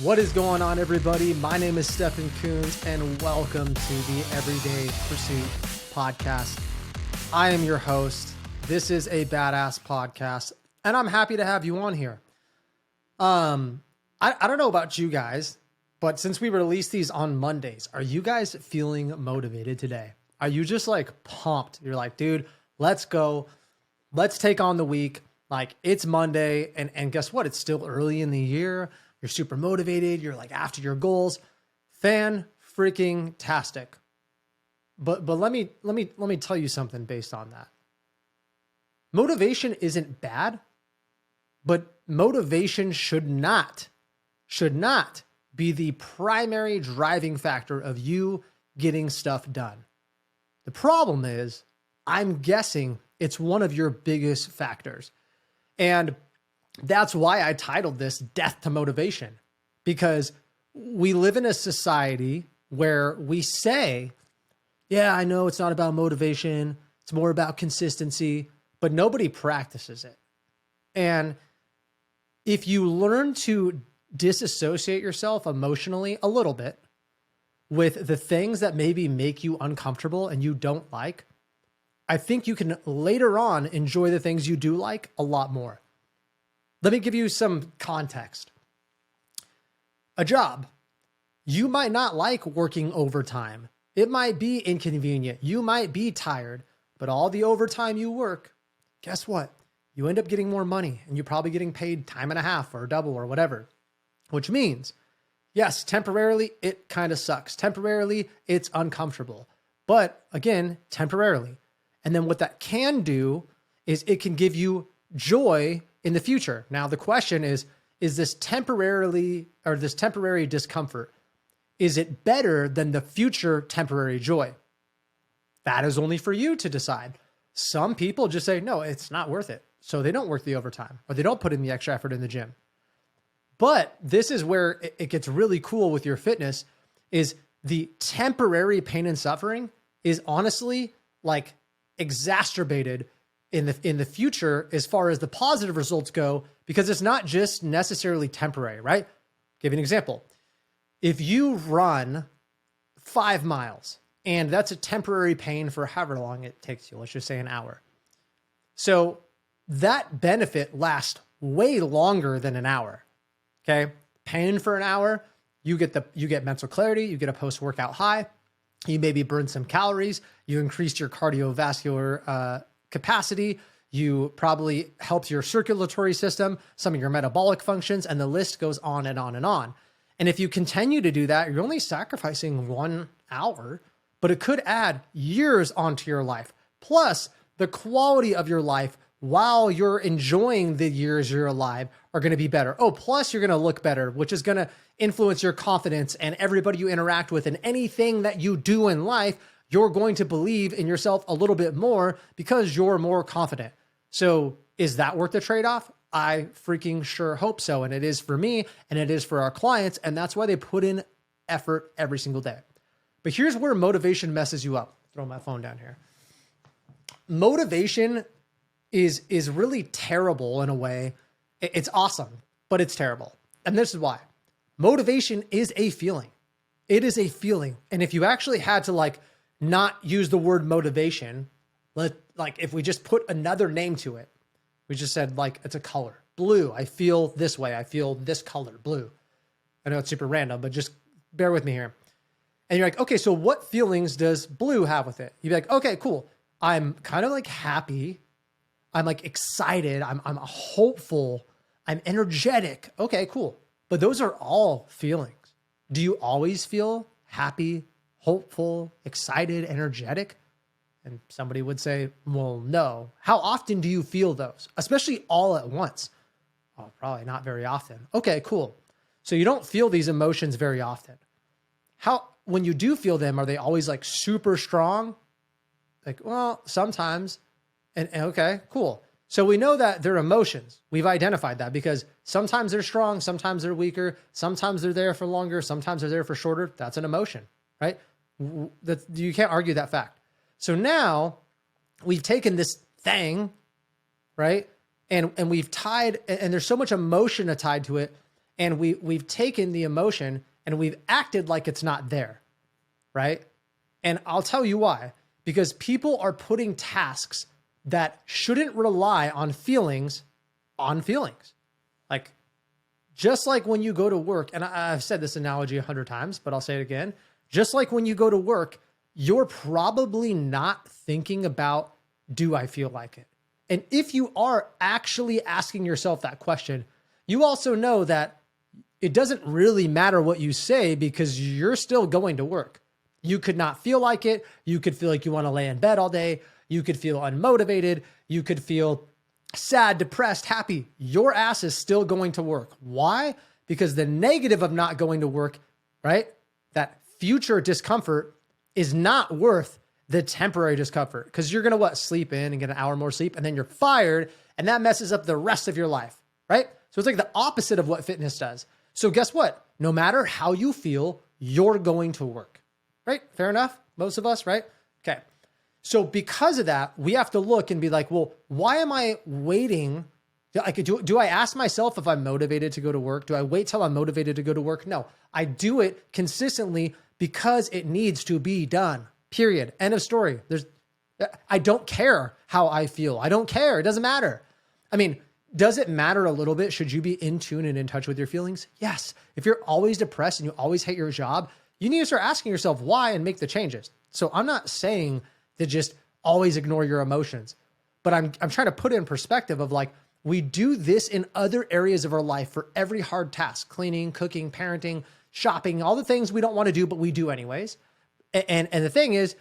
What is going on, everybody? My name is Stephen Coons, and welcome to the Everyday Pursuit podcast. I am your host. This is a badass podcast, and I'm happy to have you on here. I don't know about you guys, but since we release these on Mondays, are you guys feeling motivated today? Are you just like pumped? You're like, dude, let's go. Let's take on the week. Like, it's Monday, and guess what? It's still early in the year. You're super motivated. You're like after your goals. Fan-freaking-tastic. But let me tell you something based on that. Motivation isn't bad, but motivation should not be the primary driving factor of you getting stuff done. The problem is, I'm guessing it's one of your biggest factors. And that's why I titled this Death to Motivation, because we live in a society where we say, yeah, I know it's not about motivation. It's more about consistency, but nobody practices it. And if you learn to disassociate yourself emotionally a little bit with the things that maybe make you uncomfortable and you don't like, I think you can later on enjoy the things you do like a lot more. Let me give you some context. A job. You might not like working overtime. It might be inconvenient. You might be tired, but all the overtime you work, guess what? You end up getting more money, and you're probably getting paid time and a half or double or whatever, which means, yes, temporarily it kind of sucks. Temporarily it's uncomfortable, but again, temporarily. And then what that can do is it can give you joy in the future. Now, the question is this temporary discomfort, is it better than the future temporary joy? That is only for you to decide. Some people just say, no, it's not worth it. So they don't work the overtime, or they don't put in the extra effort in the gym. But this is where it gets really cool with your fitness, is the temporary pain and suffering is honestly like exacerbated in the future as far as the positive results go, because it's not just necessarily temporary, right? Give you an example. If you run 5 miles and that's a temporary pain for however long it takes you, let's just say an hour. So that benefit lasts way longer than an hour. Okay. Pain for an hour, you get mental clarity, you get a post-workout high, you maybe burn some calories, you increased your cardiovascular capacity, you probably helped your circulatory system, some of your metabolic functions, and the list goes on and on and on. And if you continue to do that, you're only sacrificing 1 hour, but it could add years onto your life. Plus, the quality of your life while you're enjoying the years you're alive are going to be better. Oh, plus you're going to look better, which is going to influence your confidence and everybody you interact with, and anything that you do in life, you're going to believe in yourself a little bit more because you're more confident. So is that worth the trade-off? I freaking sure hope so. And it is for me, and it is for our clients. And that's why they put in effort every single day. But here's where motivation messes you up. Throw my phone down here. Motivation is really terrible in a way. It's awesome, but it's terrible. And this is why. Motivation is a feeling. It is a feeling. And if you actually had to not use the word motivation, if we just put another name to it, we just said it's a color. Blue, I feel this way. I feel this color, blue. I know it's super random, but just bear with me here. And you're like, okay, so what feelings does blue have with it? You'd be like, okay, cool. I'm kind of happy. I'm excited. I'm hopeful. I'm energetic. Okay, cool. But those are all feelings. Do you always feel happy, hopeful, excited, energetic? And somebody would say, well, no. How often do you feel those? Especially all at once? Oh, probably not very often. Okay, cool. So you don't feel these emotions very often. When you do feel them, are they always super strong? Well, sometimes. And okay, cool. So we know that they're emotions. We've identified that because sometimes they're strong, sometimes they're weaker, sometimes they're there for longer, sometimes they're there for shorter. That's an emotion, right? You can't argue that fact. So now we've taken this thing, right? And we've tied, and there's so much emotion tied to it. And we've taken the emotion and we've acted like it's not there, right? And I'll tell you why. Because people are putting tasks that shouldn't rely on feelings on feelings. Like, just like when you go to work, and I've said this analogy 100 times, but I'll say it again. Just like when you go to work, you're probably not thinking about, do I feel like it? And if you are actually asking yourself that question, you also know that it doesn't really matter what you say because you're still going to work. You could not feel like it. You could feel like you want to lay in bed all day. You could feel unmotivated. You could feel sad, depressed, happy. Your ass is still going to work. Why? Because the negative of not going to work, right? That future discomfort is not worth the temporary discomfort, because you're going to sleep in and get an hour more sleep, and then you're fired, and that messes up the rest of your life, right? So it's like the opposite of what fitness does. So guess what? No matter how you feel, you're going to work, right? Fair enough? Most of us, right? Okay. So because of that, we have to look and be like, well, why am I waiting? Do I ask myself if I'm motivated to go to work? Do I wait till I'm motivated to go to work? No, I do it consistently because it needs to be done. Period. End of story. I don't care how I feel. I don't care. It doesn't matter. I mean, does it matter a little bit? Should you be in tune and in touch with your feelings? Yes. If you're always depressed and you always hate your job, you need to start asking yourself why and make the changes. So I'm not saying to just always ignore your emotions, but I'm trying to put it in perspective of like, we do this in other areas of our life for every hard task: cleaning, cooking, parenting, shopping, all the things we don't want to do, but we do anyways. And the thing is,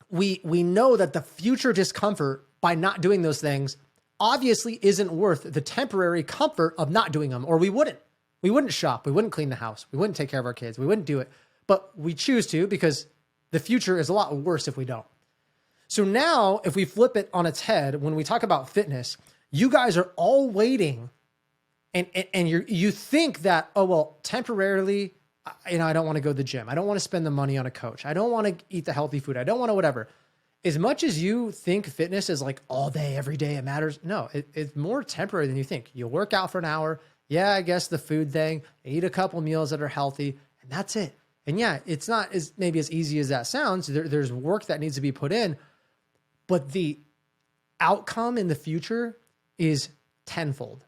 we know that the future discomfort by not doing those things obviously isn't worth the temporary comfort of not doing them, or we wouldn't. We wouldn't shop. We wouldn't clean the house. We wouldn't take care of our kids. We wouldn't do it. But we choose to because the future is a lot worse if we don't. So now, if we flip it on its head, when we talk about fitness, you guys are all waiting, and you think that, oh, well, temporarily, I don't want to go to the gym. I don't want to spend the money on a coach. I don't want to eat the healthy food. I don't want to whatever. As much as you think fitness is like all day, every day, it matters. No, it's more temporary than you think. You work out for an hour. Yeah, I guess the food thing, eat a couple meals that are healthy, and that's it. And yeah, it's not maybe as easy as that sounds. There's work that needs to be put in, but the outcome in the future is tenfold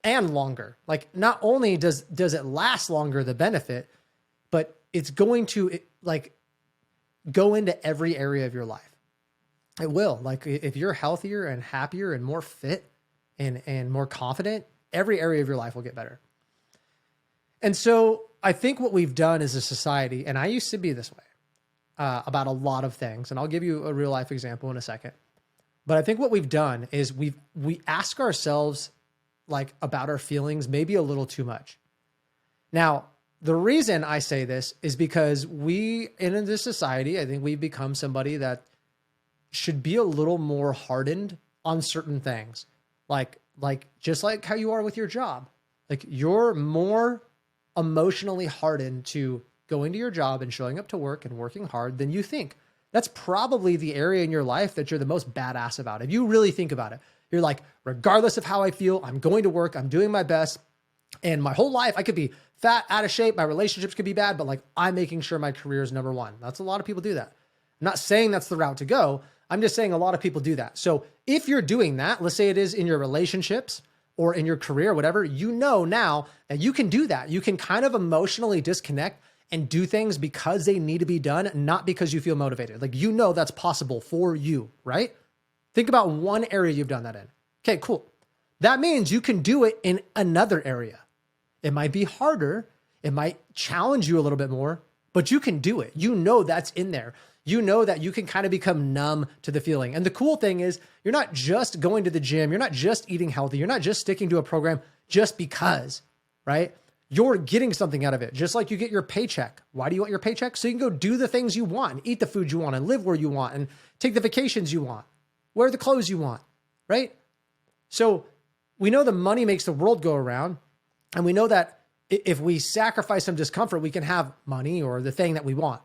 and longer. Like, not only does it last longer, the benefit, but it's going to like go into every area of your life. It will. Like, if you're healthier and happier and more fit and more confident, every area of your life will get better. And so I think what we've done as a society, and I used to be this way about a lot of things, and I'll give you a real life example in a second. But I think what we've done is we ask ourselves like about our feelings maybe a little too much. Now, the reason I say this is because in this society, I think we've become somebody that should be a little more hardened on certain things. Like just like how you are with your job. Like, you're more emotionally hardened to going to your job and showing up to work and working hard than you think. That's probably the area in your life that you're the most badass about. If you really think about it, you're like, regardless of how I feel, I'm going to work, I'm doing my best. And my whole life, I could be fat, out of shape, my relationships could be bad, but like, I'm making sure my career is number one. That's a lot of people do that. I'm not saying that's the route to go. I'm just saying a lot of people do that. So if you're doing that, let's say it is in your relationships or in your career, whatever, you know now that you can do that. You can kind of emotionally disconnect and do things because they need to be done, not because you feel motivated. Like, you know that's possible for you, right? Think about one area you've done that in. Okay, cool. That means you can do it in another area. It might be harder. It might challenge you a little bit more, but you can do it. You know that's in there. You know that you can kind of become numb to the feeling. And the cool thing is, you're not just going to the gym. You're not just eating healthy. You're not just sticking to a program just because, right? You're getting something out of it. Just like you get your paycheck. Why do you want your paycheck? So you can go do the things you want and eat the food you want and live where you want and take the vacations you want, wear the clothes you want, right? So we know the money makes the world go around. And we know that if we sacrifice some discomfort, we can have money or the thing that we want.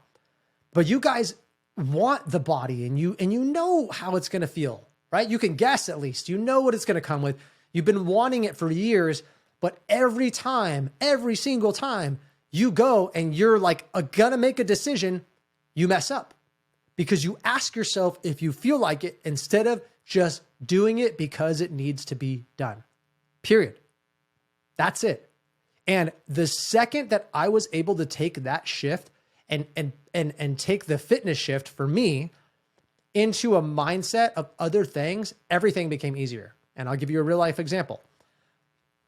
But you guys want the body, and you know how it's going to feel, right? You can guess, at least. You know what it's going to come with. You've been wanting it for years, But every time, every single time you go and you're like gonna make a decision, you mess up because you ask yourself if you feel like it instead of just doing it because it needs to be done. Period. That's it. And the second that I was able to take that shift and take the fitness shift for me into a mindset of other things, everything became easier. And I'll give you a real life example.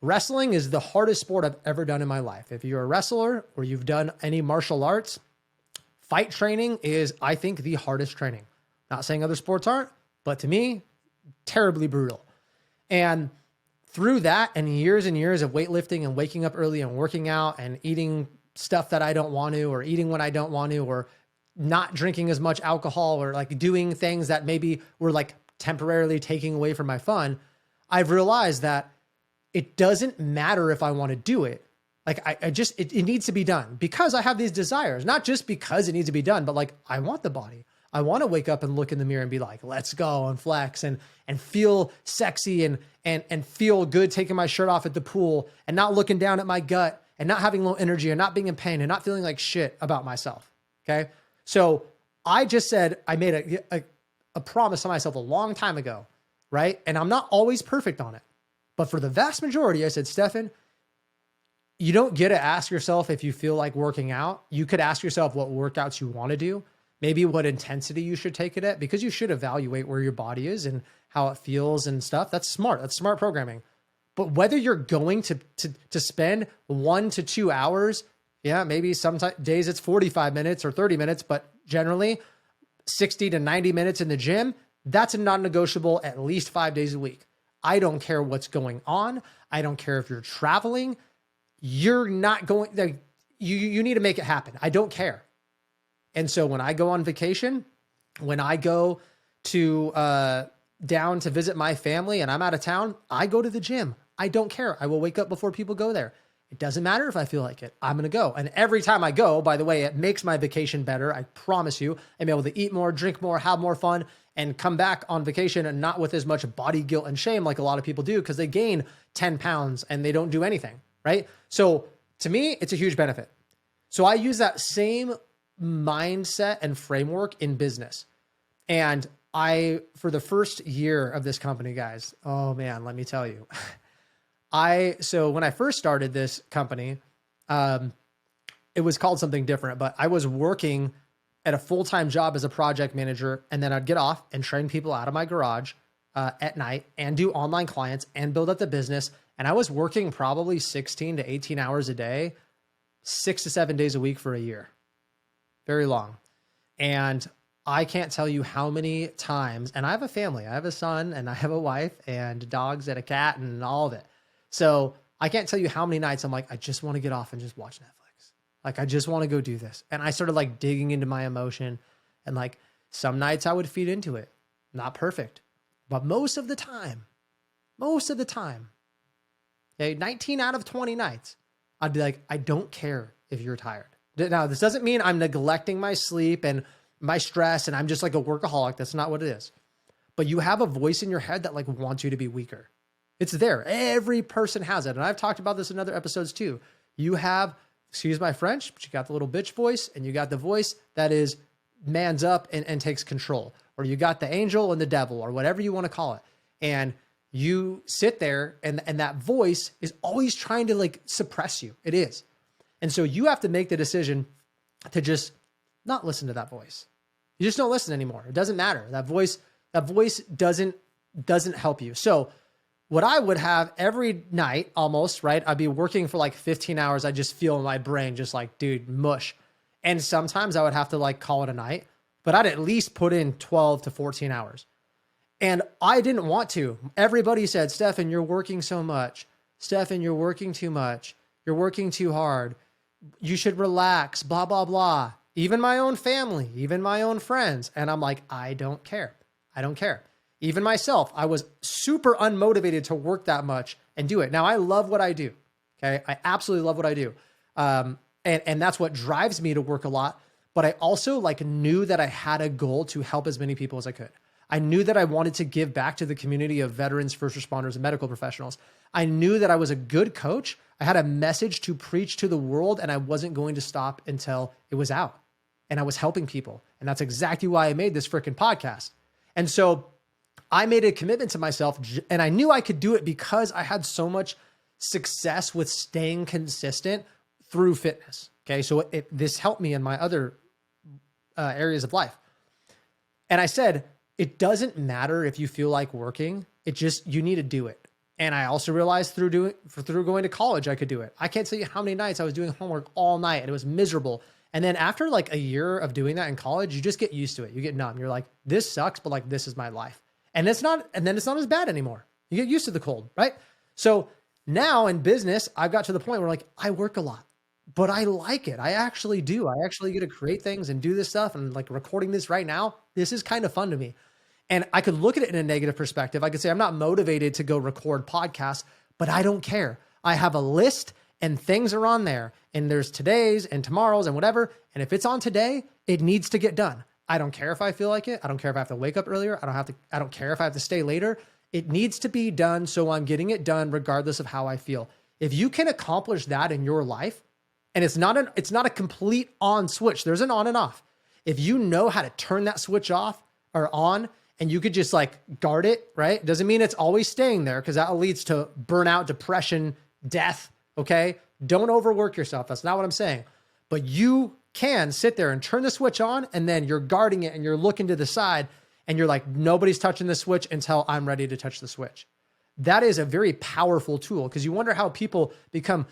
Wrestling is the hardest sport I've ever done in my life. If you're a wrestler or you've done any martial arts, fight training is, I think, the hardest training. Not saying other sports aren't, but to me, terribly brutal. And through that and years of weightlifting and waking up early and working out and eating stuff that I don't want to, or eating when I don't want to, or not drinking as much alcohol, or like doing things that maybe were like temporarily taking away from my fun, I've realized that it doesn't matter if I want to do it. Like it needs to be done because I have these desires, not just because it needs to be done, but like I want the body. I want to wake up and look in the mirror and be like, let's go and flex and feel sexy and feel good taking my shirt off at the pool and not looking down at my gut and not having low energy and not being in pain and not feeling like shit about myself. Okay. So I just said, I made a promise to myself a long time ago, right? And I'm not always perfect on it, but for the vast majority, I said, Stefan, you don't get to ask yourself if you feel like working out. You could ask yourself what workouts you want to do, maybe what intensity you should take it at, because you should evaluate where your body is and how it feels and stuff. That's smart. That's smart programming. But whether you're going to spend 1 to 2 hours, yeah, maybe some days it's 45 minutes or 30 minutes, but generally 60 to 90 minutes in the gym, that's a non-negotiable at least 5 days a week. I don't care what's going on. I don't care if you're traveling. You're not going there. You need to make it happen. I don't care. And so when I go on vacation, when I go to down to visit my family and I'm out of town, I go to the gym. I don't care. I will wake up before people go there. It doesn't matter if I feel like it. I'm going to go. And every time I go, by the way, it makes my vacation better. I promise you, I'm able to eat more, drink more, have more fun, and come back on vacation and not with as much body guilt and shame like a lot of people do because they gain 10 pounds and they don't do anything, right? So to me, it's a huge benefit. So I use that same mindset and framework in business. And for the first year of this company, guys, oh man, let me tell you, so when I first started this company, it was called something different, but I was working at a full-time job as a project manager. And then I'd get off and train people out of my garage at night and do online clients and build up the business. And I was working probably 16 to 18 hours a day, 6 to 7 days a week for a year. Very long. And I can't tell you how many times, and I have a family, I have a son and I have a wife and dogs and a cat and all of it. So I can't tell you how many nights I'm like, I just want to get off and just watch Netflix. Like, I just want to go do this. And I started like digging into my emotion, and like some nights I would feed into it. Not perfect, but most of the time, okay, 19 out of 20 nights, I'd be like, I don't care if you're tired. Now, this doesn't mean I'm neglecting my sleep and my stress and I'm just like a workaholic. That's not what it is. But you have a voice in your head that like wants you to be weaker. It's there. Every person has it. And I've talked about this in other episodes too. You have, excuse my French, but you got the little bitch voice and you got the voice that is mans up and takes control. Or you got the angel and the devil or whatever you want to call it. And you sit there and that voice is always trying to like suppress you. It is. And so you have to make the decision to just not listen to that voice. You just don't listen anymore. It doesn't matter. That voice doesn't help you. So what I would have every night almost, right? I'd be working for like 15 hours. I just feel in my brain just like, dude, mush. And sometimes I would have to like call it a night, but I'd at least put in 12 to 14 hours. And I didn't want to. Everybody said, Stefan, you're working so much. Stefan, you're working too much. You're working too hard. You should relax, blah, blah, blah. Even my own family, even my own friends. And I'm like, I don't care. I don't care. Even myself, I was super unmotivated to work that much and do it. Now, I love what I do. Okay. I absolutely love what I do. And that's what drives me to work a lot. But I also like knew that I had a goal to help as many people as I could. I knew that I wanted to give back to the community of veterans, first responders, and medical professionals. I knew that I was a good coach. I had a message to preach to the world, and I wasn't going to stop until it was out and I was helping people. And that's exactly why I made this freaking podcast. And so I made a commitment to myself, and I knew I could do it because I had so much success with staying consistent through fitness. Okay. So this helped me in my other areas of life. And I said, it doesn't matter if you feel like working. You need to do it. And I also realized through going to college, I could do it. I can't tell you how many nights I was doing homework all night and it was miserable. And then after like a year of doing that in college, you just get used to it. You get numb. You're like, this sucks, but like, this is my life. And then it's not as bad anymore. You get used to the cold, right? So now in business, I've got to the point where like, I work a lot, but I like it. I actually do. I actually get to create things and do this stuff. And like recording this right now, this is kind of fun to me. And I could look at it in a negative perspective. I could say, I'm not motivated to go record podcasts, but I don't care. I have a list and things are on there, and there's today's and tomorrow's and whatever. And if it's on today, it needs to get done. I don't care if I feel like it. I don't care if I have to wake up earlier. I don't care if I have to stay later. It needs to be done. So I'm getting it done regardless of how I feel. If you can accomplish that in your life, and it's not a complete on switch. There's an on and off. If you know how to turn that switch off or on, and you could just like guard it, right? Doesn't mean it's always staying there, because that leads to burnout, depression, death. Okay. Don't overwork yourself. That's not what I'm saying, but you can sit there and turn the switch on, and then you're guarding it and you're looking to the side and you're like, nobody's touching the switch until I'm ready to touch the switch. That is a very powerful tool, because you wonder how people become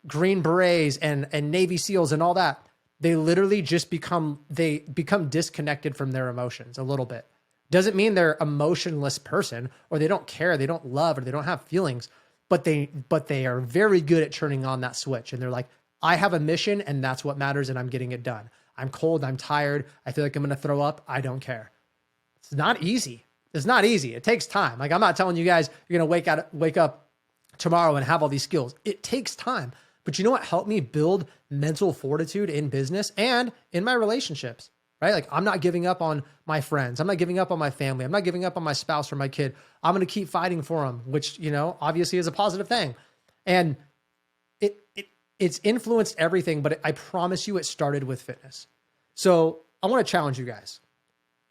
Green Berets and Navy SEALs and all that. They literally just become disconnected from their emotions a little bit. Doesn't mean they're an emotionless person, or they don't care, they don't love, or they don't have feelings, but they are very good at turning on that switch. And they're like, I have a mission and that's what matters, and I'm getting it done. I'm cold, I'm tired, I feel like I'm going to throw up. I don't care. It's not easy. It's not easy. It takes time. Like, I'm not telling you guys you're going to wake up tomorrow and have all these skills. It takes time. But you know what helped me build mental fortitude in business and in my relationships, right? Like, I'm not giving up on my friends. I'm not giving up on my family. I'm not giving up on my spouse or my kid. I'm going to keep fighting for them, which, obviously is a positive thing. And it's influenced everything, but I promise you it started with fitness. So I want to challenge you guys.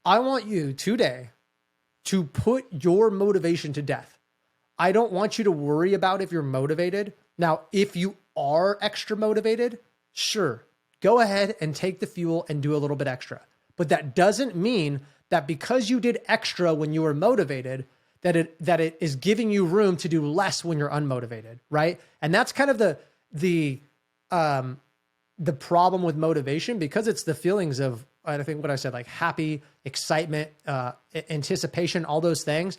I want you today to put your motivation to death. I don't want you to worry about if you're motivated. Now, if you are extra motivated, sure, go ahead and take the fuel and do a little bit extra. But that doesn't mean that because you did extra when you were motivated, that it is giving you room to do less when you're unmotivated, right? And that's kind of the problem with motivation, because it's the feelings of, I think what I said, like happy, excitement, anticipation, all those things.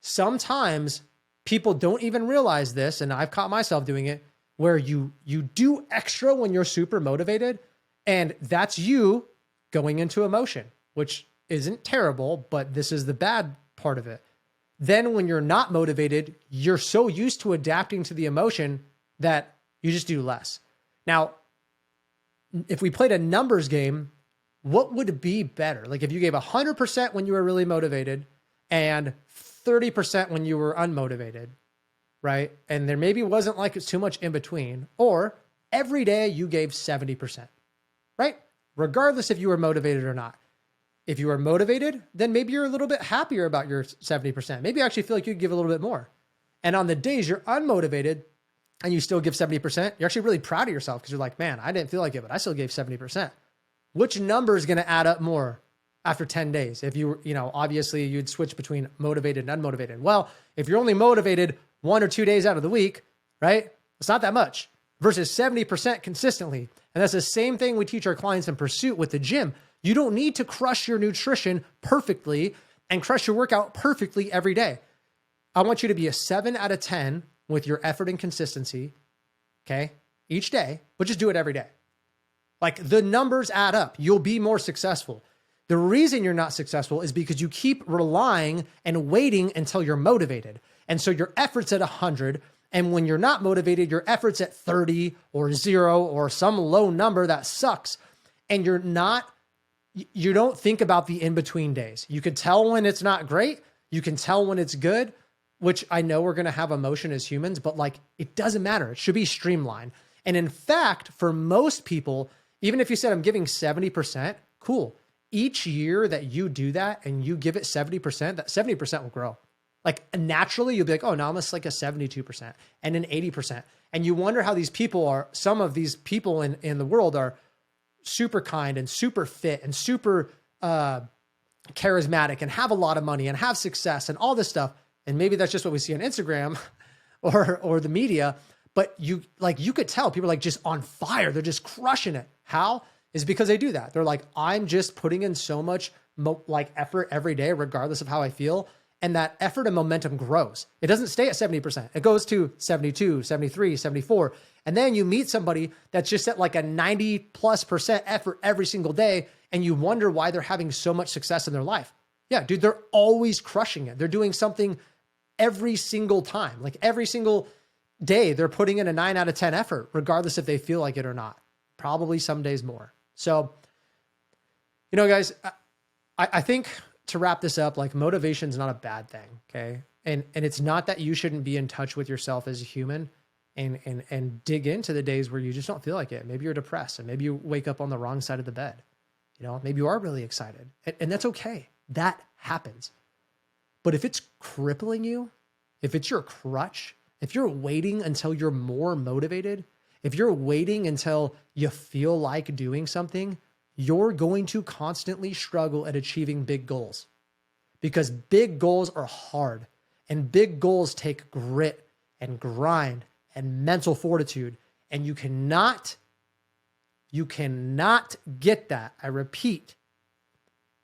Sometimes people don't even realize this, and I've caught myself doing it, where you do extra when you're super motivated, and that's you going into emotion, which isn't terrible, but this is the bad part of it. Then when you're not motivated, you're so used to adapting to the emotion that you just do less. Now, if we played a numbers game, what would be better? Like if you gave 100% when you were really motivated and 30% when you were unmotivated, right? And there maybe wasn't like it's too much in between, or every day you gave 70%, right? Regardless if you were motivated or not. If you were motivated, then maybe you're a little bit happier about your 70%. Maybe you actually feel like you could give a little bit more. And on the days you're unmotivated and you still give 70%, you're actually really proud of yourself, because you're like, man, I didn't feel like it, but I still gave 70%. Which number is going to add up more after 10 days? If you obviously you'd switch between motivated and unmotivated. Well, if you're only motivated 1 or 2 days out of the week, right? It's not that much versus 70% consistently. And that's the same thing we teach our clients in Pursuit with the gym. You don't need to crush your nutrition perfectly and crush your workout perfectly every day. I want you to be a 7 out of 10 with your effort and consistency, okay, each day, but just do it every day. Like the numbers add up. You'll be more successful. The reason you're not successful is because you keep relying and waiting until you're motivated. And so your effort's at 100. And when you're not motivated, your effort's at 30 or 0 or some low number that sucks. And you're not you don't think about the in-between days. You could tell when it's not great. You can tell when it's good, which I know we're going to have emotion as humans, but like, it doesn't matter. It should be streamlined. And in fact, for most people, even if you said I'm giving 70%, cool. Each year that you do that and you give it 70%, that 70% will grow. Like naturally you'll be like, oh, now I'm just like a 72% and an 80%. And you wonder how these people are, some of these people in the world are super kind and super fit and super charismatic and have a lot of money and have success and all this stuff. And maybe that's just what we see on Instagram or the media, but you could tell people are like just on fire. They're just crushing it. How? Is because they do that. They're like, I'm just putting in so much effort every day, regardless of how I feel. And that effort and momentum grows. It doesn't stay at 70%. It goes to 72, 73, 74. And then you meet somebody that's just at like a 90+% effort every single day. And you wonder why they're having so much success in their life. Yeah, dude, they're always crushing it. They're doing something every single time. Like every single day, they're putting in a 9 out of 10 effort, regardless if they feel like it or not. Probably some days more. So, guys, I think to wrap this up, like motivation is not a bad thing. Okay. And it's not that you shouldn't be in touch with yourself as a human and dig into the days where you just don't feel like it. Maybe you're depressed and maybe you wake up on the wrong side of the bed. Maybe you are really excited and that's okay. That happens. But if it's crippling you, if it's your crutch, if you're waiting until you're more motivated, if you're waiting until you feel like doing something, you're going to constantly struggle at achieving big goals because big goals are hard and big goals take grit and grind and mental fortitude. And you cannot get that. I repeat,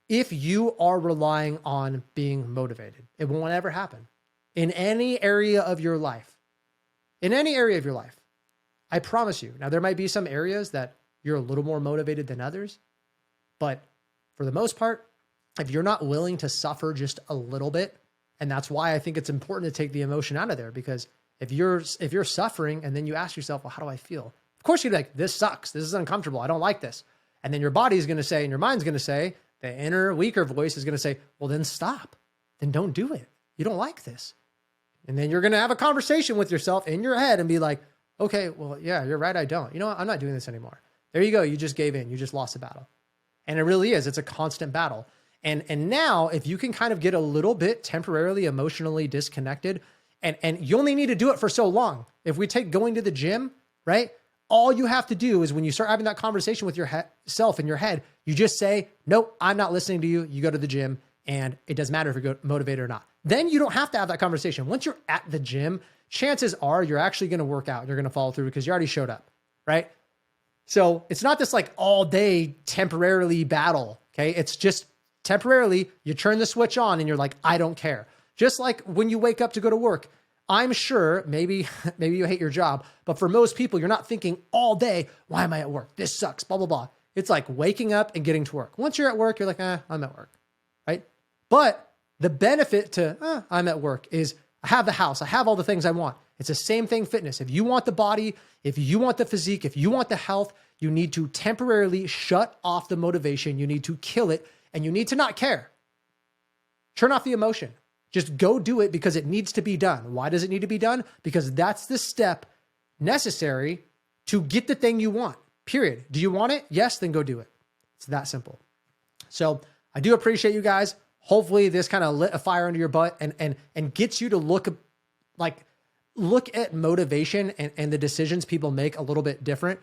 if you are relying on being motivated, it won't ever happen in any area of your life, I promise you. Now, there might be some areas that you're a little more motivated than others, but for the most part, if you're not willing to suffer just a little bit, and that's why I think it's important to take the emotion out of there, because if you're suffering and then you ask yourself, well, how do I feel? Of course you're like, this sucks. This is uncomfortable. I don't like this. And then your body's going to say, and your mind's going to say, the inner weaker voice is going to say, well, then stop. Then don't do it. You don't like this. And then you're going to have a conversation with yourself in your head and be like, okay, well, yeah, you're right. I don't. You know what? I'm not doing this anymore. There you go. You just gave in. You just lost the battle. And it really is. It's a constant battle. And now if you can kind of get a little bit temporarily emotionally disconnected, and you only need to do it for so long. If we take going to the gym, right? All you have to do is when you start having that conversation with yourself in your head, you just say, nope, I'm not listening to you. You go to the gym and it doesn't matter if you're motivated or not. Then you don't have to have that conversation. Once you're at the gym, chances are you're actually going to work out. You're going to follow through because you already showed up, right? So it's not this like all day temporarily battle. Okay. It's just temporarily you turn the switch on and you're like, I don't care. Just like when you wake up to go to work, I'm sure maybe you hate your job, but for most people, you're not thinking all day, why am I at work? This sucks, blah, blah, blah. It's like waking up and getting to work. Once you're at work, you're like, I'm at work, right? But the benefit to I'm at work is I have the house. I have all the things I want. It's the same thing fitness. If you want the body, if you want the physique, if you want the health, you need to temporarily shut off the motivation. You need to kill it and you need to not care. Turn off the emotion. Just go do it because it needs to be done. Why does it need to be done? Because that's the step necessary to get the thing you want, period. Do you want it? Yes, then go do it. It's that simple. So I do appreciate you guys. Hopefully this kind of lit a fire under your butt and gets you to look at motivation and the decisions people make a little bit different.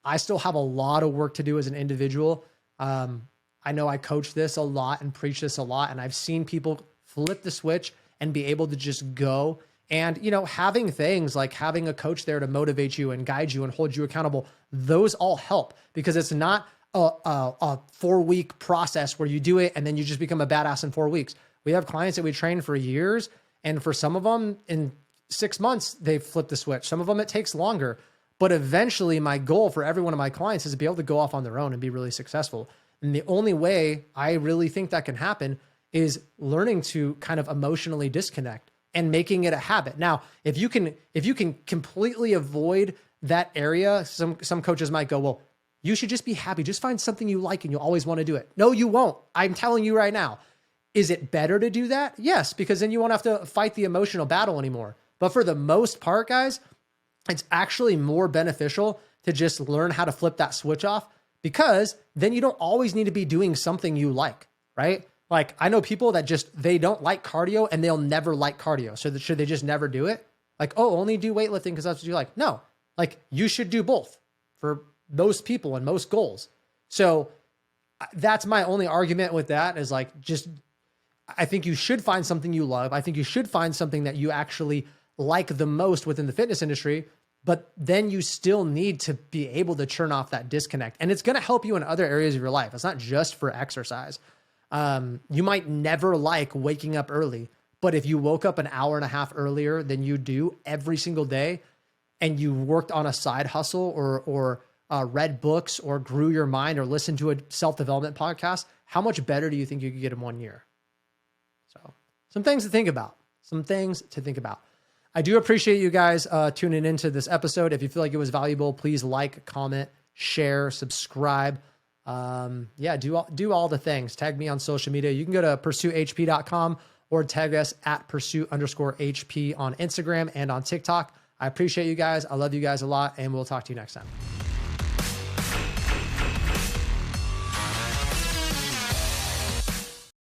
I still have a lot of work to do as an individual. I know I coach this a lot and preach this a lot, and I've seen people flip the switch and be able to just go. And, having things like having a coach there to motivate you and guide you and hold you accountable, those all help because it's not a 4-week process where you do it and then you just become a badass in 4 weeks. We have clients that we train for years, and for some of them in 6 months, they've flipped the switch. Some of them, it takes longer. But eventually my goal for every one of my clients is to be able to go off on their own and be really successful. And the only way I really think that can happen is learning to kind of emotionally disconnect and making it a habit. Now, if you can completely avoid that area, some coaches might go, well, You should just be happy. Just find something you like and you'll always want to do it. No, you won't. I'm telling you right now. Is it better to do that? Yes, because then you won't have to fight the emotional battle anymore. But for the most part, guys, it's actually more beneficial to just learn how to flip that switch off, because then you don't always need to be doing something you like, right? Like, I know people that they don't like cardio and they'll never like cardio. So should they just never do it? Like, oh, only do weightlifting because that's what you like. No, like, you should do both for most people and most goals. So that's my only argument with that, is like, I think you should find something you love. I think you should find something that you actually like the most within the fitness industry, but then you still need to be able to turn off that disconnect. And it's going to help you in other areas of your life. It's not just for exercise. You might never like waking up early, but if you woke up an hour and a half earlier than you do every single day, and you worked on a side hustle or read books or grew your mind or listened to a self-development podcast, how much better do you think you could get in 1 year? So some things to think about, I do appreciate you guys tuning into this episode. If you feel like it was valuable, please like, comment, share, subscribe. Do all the things. Tag me on social media. You can go to pursuethp.com or tag us at @pursuit_HP on Instagram and on TikTok. I appreciate you guys. I love you guys a lot, and we'll talk to you next time.